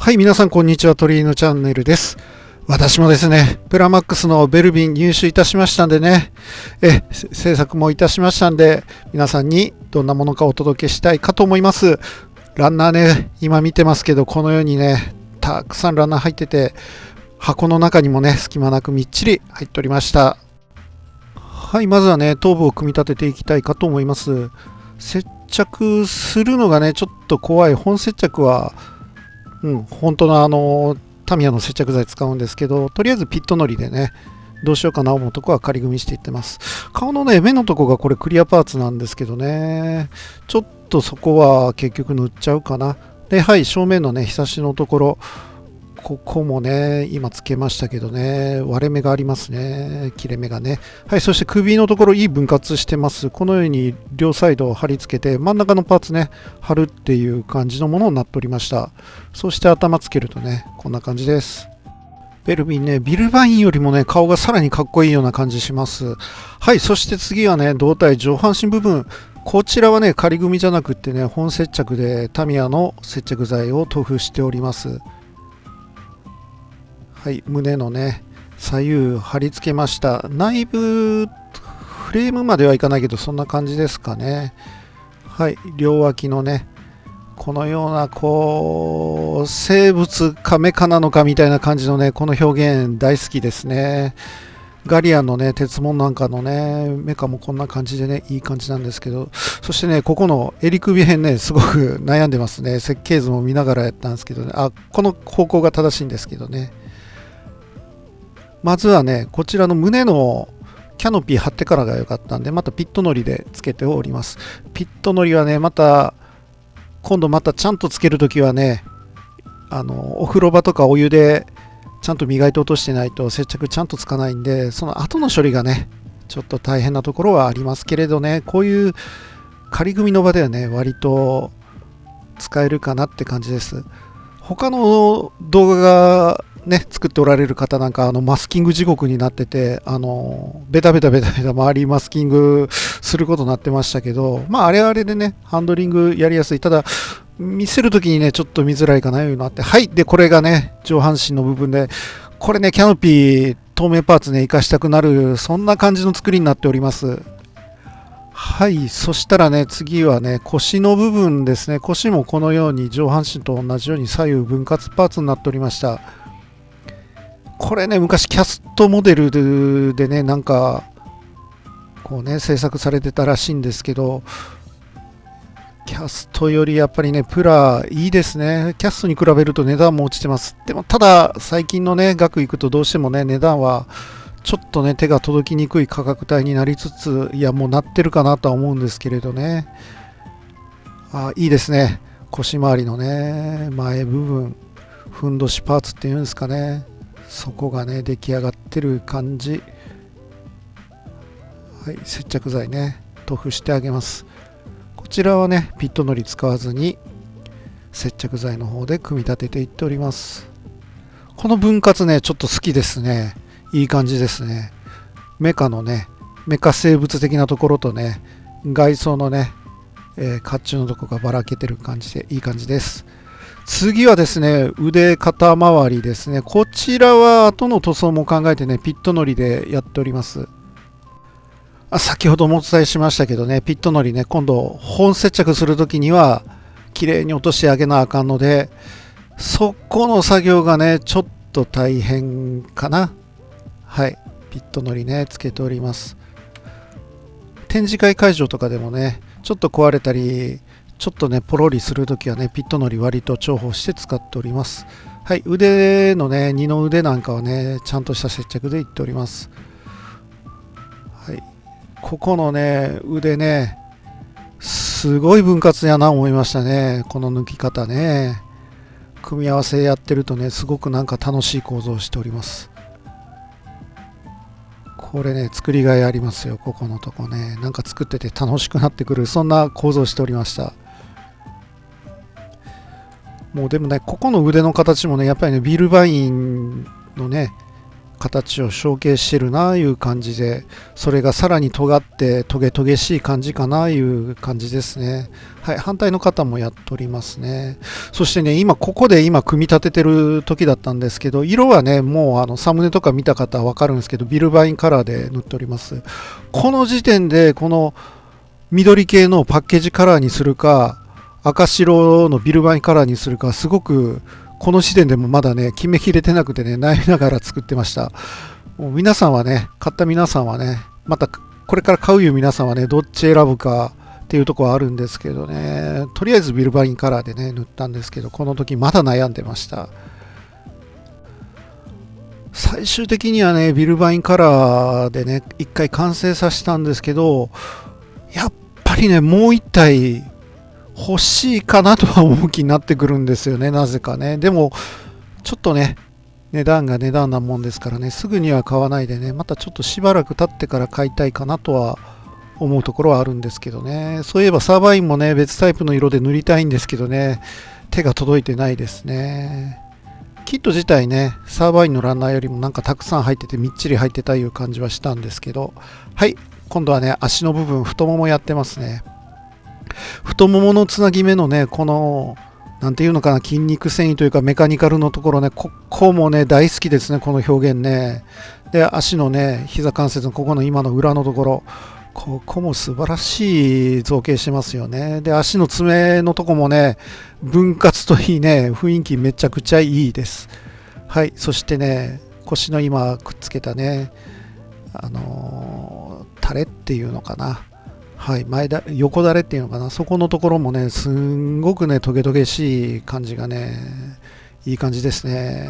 はい、皆さんこんにちは。鳥居のチャンネルです。私もですね、プラマックスのベルビン入手いたしましたんでね、制作もいたしましたんで、皆さんにどんなものかお届けしたいかと思います。ランナーね、今見てますけど、このようにね、たくさんランナー入ってて、箱の中にもね、隙間なくみっちり入っておりました。はい、まずはね、頭部を組み立てていきたいかと思います。接着するのがね、ちょっと怖い。本接着は、本当のタミヤの接着剤使うんですけど、とりあえずピットのりでね、どうしようかな思うとこは仮組みしていってます。顔のね、目のとこがこれクリアパーツなんですけどね、ちょっとそこは結局塗っちゃうかな。で、はい、正面のね、ひさしのところ、ここもね、今つけましたけどね、割れ目がありますね。切れ目がね。はい、そして首のところいい分割してます。このように両サイドを貼り付けて、真ん中のパーツね、貼るっていう感じのものになっておりました。そして頭つけるとね、こんな感じです。ベルビンね、ビルバインよりもね、顔がさらにかっこいいような感じします。はい、そして次はね、胴体上半身部分。こちらはね、仮組みじゃなくってね、本接着でタミヤの接着剤を塗布しております。はい、胸のね、左右貼り付けました。内部フレームまではいかないけど、そんな感じですかね。はい、両脇のね、このような、こう、生物かメカなのかみたいな感じのね、この表現大好きですね。ガリアンのね、鉄門なんかのね、メカもこんな感じでね、いい感じなんですけど、そしてね、ここの襟首辺ね、すごく悩んでますね。設計図も見ながらやったんですけどね、この方向が正しいんですけどね。まずはね、こちらの胸のキャノピー貼ってからが良かったんで、またピットのりでつけております。ピットのりはね、今度またちゃんとつけるときはね、お風呂場とかお湯でちゃんと磨いて落としてないと接着ちゃんとつかないんで、その後の処理がね、ちょっと大変なところはありますけれどね、こういう仮組みの場ではね、割と使えるかなって感じです。他の動画がね、作っておられる方なんかマスキング地獄になってて、ベタベタ周りマスキングすることになってましたけど、まああれはあれでね、ハンドリングやりやすい。ただ見せるときにね、ちょっと見づらいかないうのあって、はい。で、これがね、上半身の部分で、これね、キャノピー透明パーツね、活かしたくなる、そんな感じの作りになっております。はい。そしたらね、次はね、腰の部分ですね。腰もこのように上半身と同じように左右分割パーツになっておりました。これね、昔キャストモデルでね、なんか、こうね、制作されてたらしいんですけど、キャストよりやっぱりね、プラいいですね。キャストに比べると値段も落ちてます。でも、ただ、最近のね、額いくとどうしてもね、値段はちょっとね、手が届きにくい価格帯になりつつ、いや、もうなってるかなとは思うんですけれどね。いいですね。腰回りのね、前部分、ふんどしパーツっていうんですかね。そこがね、出来上がってる感じ。はい、接着剤ね、塗布してあげます。こちらはね、ピットのり使わずに、接着剤の方で組み立てていっております。この分割ね、ちょっと好きですね。いい感じですね。メカのね、メカ生物的なところとね、外装のね、甲冑のとこがばらけてる感じでいい感じです。次はですね、腕肩周りですね。こちらは後の塗装も考えてね、ピットのりでやっております。先ほどもお伝えしましたけどね、ピットのりね、今度本接着するときには綺麗に落としてあげなあかんので、そこの作業がね、ちょっと大変かな。はい、ピットのりね、つけております。展示会会場とかでもね、ちょっと壊れたり、ちょっとね、ポロリするときはね、ピットのり割と重宝して使っております。はい、腕のね、二の腕なんかはね、ちゃんとした接着でいっております。はい、ここのね、腕ね、すごい分割やな思いましたね。この抜き方ね。組み合わせやってるとね、すごくなんか楽しい構造をしております。これね、作りがいありますよ。ここのとこね。なんか作ってて楽しくなってくる、そんな構造をしておりました。もうでもね、ここの腕の形もね、やっぱりね、ビルバインのね、形を象形してるないう感じで、それがさらに尖ってトゲトゲしい感じかないう感じですね。はい、反対の方もやっておりますね。そしてね、ここで組み立ててる時だったんですけど、色はね、もうサムネとか見た方はわかるんですけど、ビルバインカラーで塗っております。この時点でこの緑系のパッケージカラーにするか、赤白のビルバインカラーにするか、すごくこの時点でもまだね、決めきれてなくてね、悩みながら作ってました。もう皆さんはね、買った皆さんはね、またこれから買ういう皆さんはね、どっち選ぶかっていうところはあるんですけどね、とりあえずビルバインカラーでね、塗ったんですけど、この時まだ悩んでました。最終的にはね、ビルバインカラーでね、一回完成させたんですけど、やっぱりね、もう一体欲しいかなとは思う気になってくるんですよね、なぜかね。でも、ちょっとね、値段が値段なもんですからね、すぐには買わないでね、またちょっとしばらく経ってから買いたいかなとは思うところはあるんですけどね。そういえばサーバーインもね、別タイプの色で塗りたいんですけどね、手が届いてないですね。キット自体ね、サーバーインのランナーよりもなんかたくさん入っててみっちり入ってたいう感じはしたんですけど、はい、今度はね、足の部分、太ももやってますね。太もものつなぎ目のね、この、なんていうのかな、筋肉繊維というかメカニカルのところね、ここもね、大好きですね、この表現ね。で、足のね、膝関節のここの今の裏のところ、ここも素晴らしい造形してますよね。で、足の爪のとこもね、分割といいね、雰囲気めちゃくちゃいいです。はい、そしてね、腰の今くっつけたね、タレっていうのかな。はい、横だれっていうのかな、そこのところもね、すんごくね、トゲトゲしい感じがね、いい感じですね。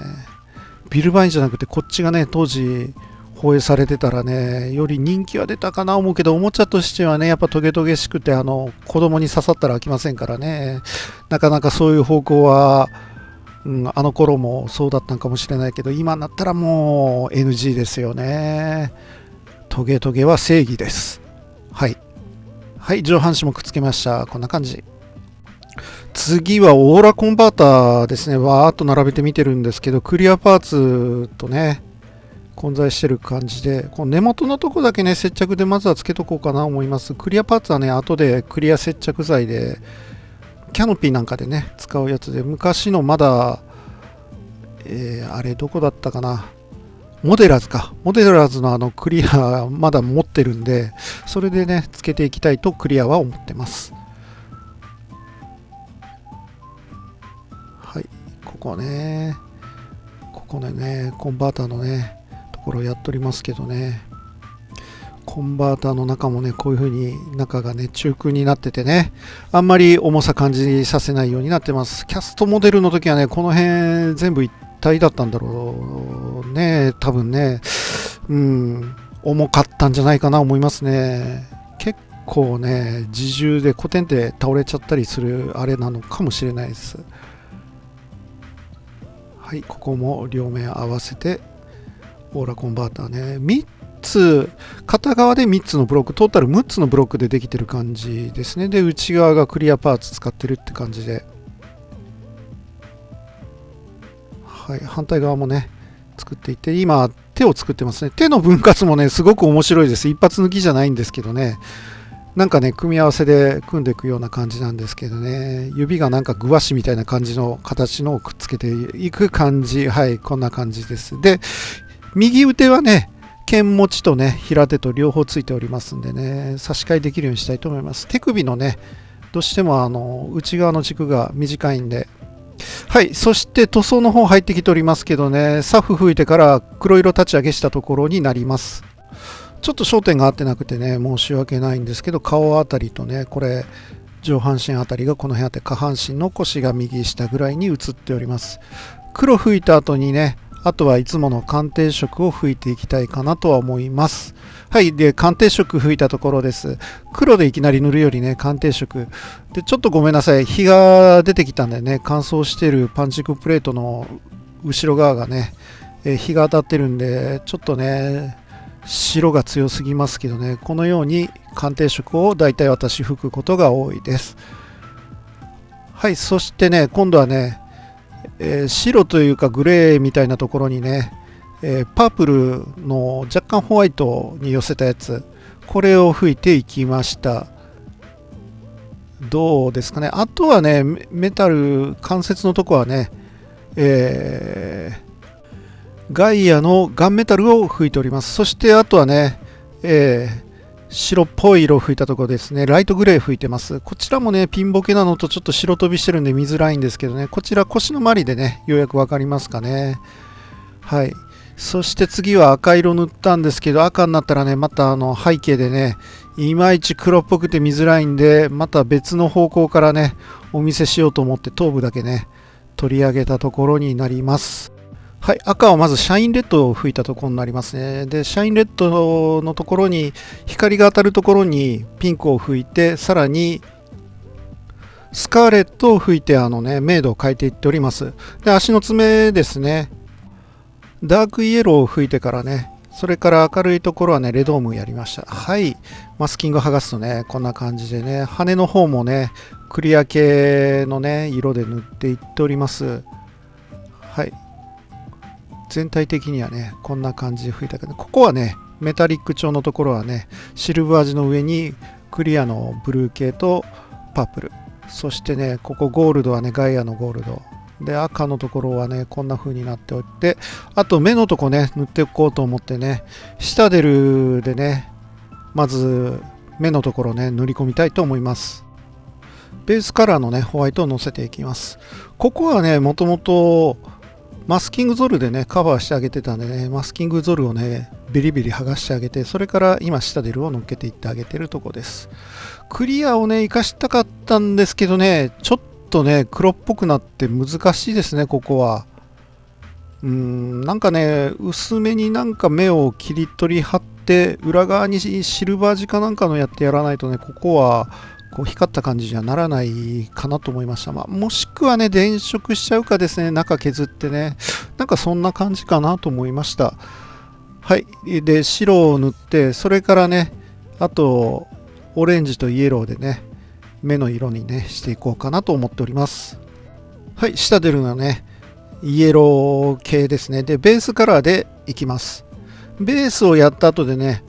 ビルバインじゃなくて、こっちがね、当時、放映されてたらね、より人気は出たかな思うけど、おもちゃとしてはね、やっぱトゲトゲしくて、子供に刺さったら飽きませんからね、なかなかそういう方向は、あの頃もそうだったんかもしれないけど、今になったらもう NG ですよね。トゲトゲは正義です。はい。はい、上半身もくっつけました。こんな感じ。次はオーラコンバーターですね。わーっと並べてみてるんですけど、クリアパーツとね、混在してる感じで、この根元のとこだけね、接着でまずはつけとこうかなと思います。クリアパーツはね、後でクリア接着剤で、キャノピーなんかでね、使うやつで、昔のまだ、あれどこだったかな。モデラーズか。モデラーズのクリアまだ持ってるんで、それでね、つけていきたいとクリアは思ってます。はい、ここね、コンバーターのね、ところをやっておりますけどね、コンバーターの中もね、こういう風に中がね、中空になっててね、あんまり重さ感じさせないようになってます。キャストモデルの時はね、この辺全部一体だったんだろうね、多分ね、重かったんじゃないかな思いますね。結構ね、自重でコテンって倒れちゃったりするあれなのかもしれないです。はい、ここも両面合わせて、オーラコンバーターね、3つ、片側で3つのブロック、トータル6つのブロックでできてる感じですね。で、内側がクリアパーツ使ってるって感じで、はい、反対側もね、作っていて、今、手を作ってますね。手の分割もね、すごく面白いです。一発抜きじゃないんですけどね、なんかね、組み合わせで組んでいくような感じなんですけどね、指がなんかグワシみたいな感じの形のをくっつけていく感じ、はい、こんな感じです。で、右腕はね、剣持ちとね、平手と両方ついておりますんでね、差し替えできるようにしたいと思います。手首のね、どうしても内側の軸が短いんで、はい、そして塗装の方入ってきておりますけどね、サフ吹いてから黒色立ち上げしたところになります。ちょっと焦点が合ってなくてね、申し訳ないんですけど、顔あたりとね、これ、上半身あたりがこの辺あって、下半身の腰が右下ぐらいに映っております。黒吹いた後にね、あとはいつもの鑑定色を吹いていきたいかなとは思います。はい。で、鑑定色吹いたところです。黒でいきなり塗るよりね、鑑定色。で、ちょっとごめんなさい。日が出てきたんでね、乾燥しているパンチクプレートの後ろ側がね、日が当たってるんで、ちょっとね、白が強すぎますけどね、このように鑑定色をだいたい私吹くことが多いです。はい。そしてね、今度はね、白というかグレーみたいなところにね、パープルの若干ホワイトに寄せたやつ、これを吹いていきました。どうですかね。あとはね、メタル関節のとこはね、ガイアのガンメタルを吹いております。そしてあとはね、白っぽい色を吹いたところですね、ライトグレー吹いてます。こちらもね、ピンボケなのとちょっと白飛びしてるんで見づらいんですけどね、こちら腰の周りでね、ようやく分かりますかね。はい。そして次は赤色塗ったんですけど、赤になったらね、また背景でね、いまいち黒っぽくて見づらいんで、また別の方向からね、お見せしようと思って頭部だけね、取り上げたところになります。はい、赤はまずシャインレッドを吹いたところになりますね。で、シャインレッドのところに、光が当たるところにピンクを吹いて、さらにスカーレットを吹いて、明度を変えていっております。で、足の爪ですね。ダークイエローを吹いてからね、それから明るいところはね、レドームやりました。はい、マスキング剥がすとね、こんな感じでね、羽の方もね、クリア系のね、色で塗っていっております。はい。全体的にはね、こんな感じで吹いたけど、ここはね、メタリック調のところはね、シルバー地の上にクリアのブルー系とパープル。そしてね、ここゴールドはね、ガイアのゴールド。で、赤のところはね、こんな風になっておいて、あと目のとこね、塗っていこうと思ってね、シタデルでね、まず目のところね、塗り込みたいと思います。ベースカラーのね、ホワイトをのせていきます。ここはね、もともとマスキングゾルでね、カバーしてあげてたんでね、マスキングゾルをね、ビリビリ剥がしてあげて、それから今、シタデルを乗っけていってあげてるとこです。クリアをね、活かしたかったんですけどね、ちょっとね、黒っぽくなって難しいですね、ここは。なんかね、薄めになんか目を切り取り貼って、裏側にシルバー地かなんかのやってやらないとね、ここは、こう光った感じにはならないかなと思いました。もしくはね、電飾しちゃうかですね、中削ってね、なんかそんな感じかなと思いました。はい。で、白を塗って、それからね、あと、オレンジとイエローでね、目の色にね、していこうかなと思っております。はい、下出るのはね、イエロー系ですね。で、ベースカラーでいきます。ベースをやった後でね、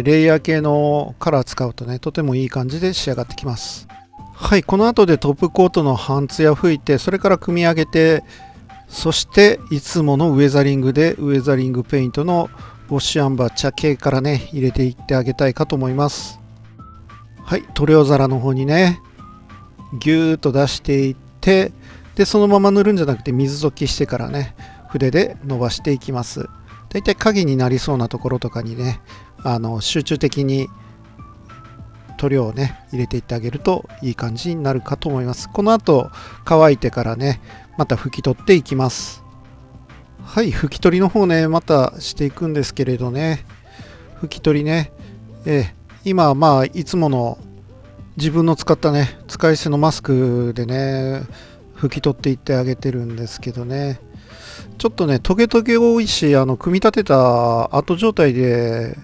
レイヤー系のカラー使うとね、とてもいい感じで仕上がってきます。はい、この後でトップコートの半ツヤ吹いて、それから組み上げて、そしていつものウェザリングで、ウェザリングペイントのウォッシュアンバー茶系からね、入れていってあげたいかと思います。はい、塗料皿の方にね、ぎゅーっと出していって、で、そのまま塗るんじゃなくて水溶きしてからね、筆で伸ばしていきます。だいたい影になりそうなところとかにね、集中的に塗料をね、入れていってあげるといい感じになるかと思います。この後、乾いてからね、また拭き取っていきます。はい、拭き取りの方ね、またしていくんですけれどね、拭き取りね、今いつもの自分の使ったね、使い捨てのマスクでね、拭き取っていってあげてるんですけどね、ちょっとね、トゲトゲ多いし、組み立てた後状態で、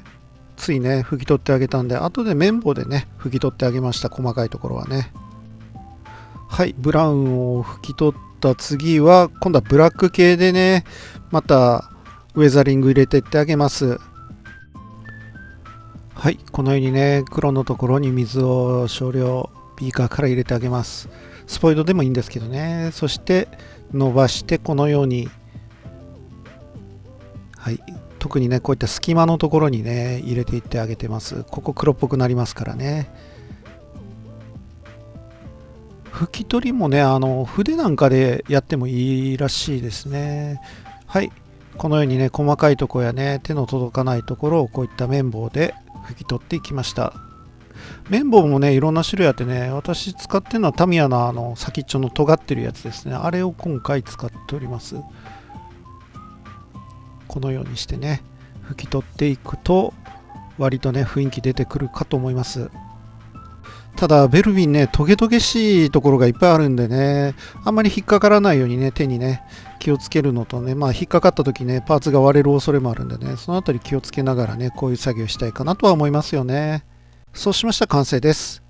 ついね、拭き取ってあげたんで、後で綿棒でね、拭き取ってあげました、細かいところはね。はい、ブラウンを拭き取った次は、今度はブラック系でね、またウェザリング入れていってあげます。はい、このようにね、黒のところに水を少量ビーカーから入れてあげます。スポイトでもいいんですけどね。そして伸ばしてこのように、はい、特にね、こういった隙間のところにね、入れていってあげてます。ここ黒っぽくなりますからね。拭き取りもね、筆なんかでやってもいいらしいですね。はい、このようにね、細かいところやね、手の届かないところをこういった綿棒で拭き取っていきました。綿棒もね、いろんな種類あってね、私使ってるのはタミヤの先っちょの尖ってるやつですね。あれを今回使っております。このようにしてね、拭き取っていくと、割とね、雰囲気出てくるかと思います。ただ、ベルビンね、トゲトゲしいところがいっぱいあるんでね、あんまり引っかからないようにね、手にね、気をつけるのとね、引っかかった時ね、パーツが割れる恐れもあるんでね、そのあたり気をつけながらね、こういう作業したいかなとは思いますよね。そうしましたら完成です。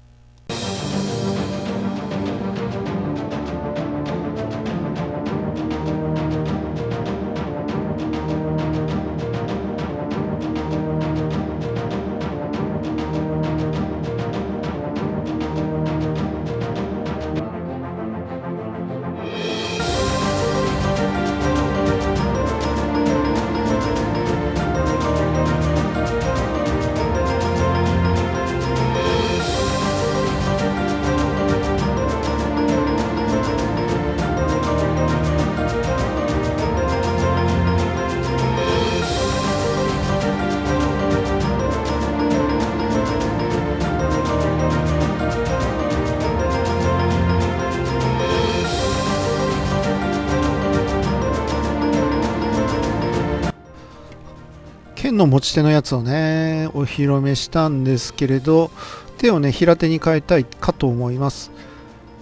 の持ち手のやつをねお披露目したんですけれど、手をね平手に変えたいかと思います。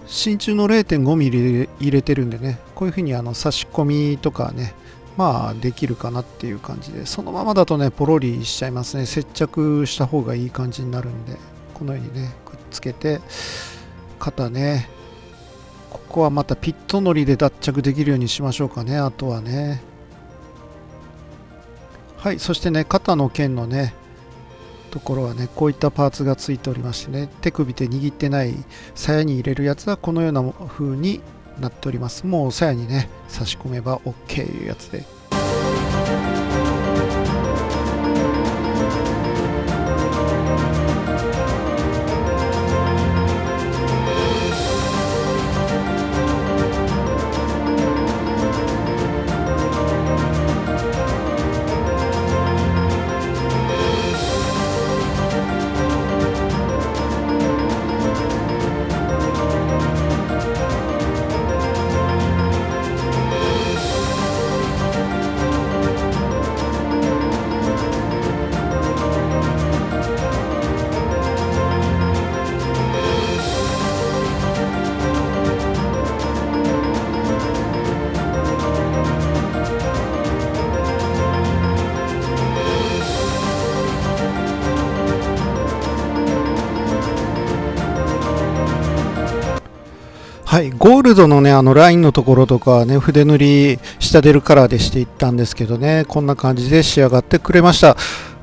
真鍮の 0.5mm 入れてるんでね、こういう風に差し込みとかねまあできるかなっていう感じで、そのままだとねポロリしちゃいますね。接着した方がいい感じになるんで、このようにねくっつけて、肩ね、ここはまたピットのりで脱着できるようにしましょうかね。あとはね、はい、そしてね肩の剣のねところはねこういったパーツがついておりましてね、手首で握ってない鞘に入れるやつはこのような風になっております。もう鞘にね差し込めば OK いうやつで、はい、ゴールドのねラインのところとかはね筆塗り下出るカラーでしていったんですけどね、こんな感じで仕上がってくれました。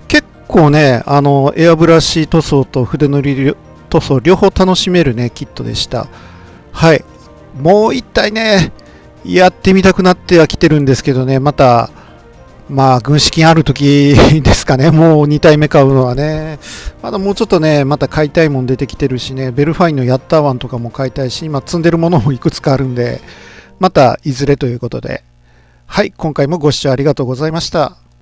結構ねエアブラシ塗装と筆塗り塗装両方楽しめるねキットでした。はい、もう一体ねやってみたくなってはきてるんですけどね、またまあ軍資金ある時ですかね。もう2体目買うのはね、まだもうちょっとねまた買いたいもん出てきてるしね、ベルファインのヤッターワンとかも買いたいし、今積んでるものもいくつかあるんで、またいずれということで、はい、今回もご視聴ありがとうございました。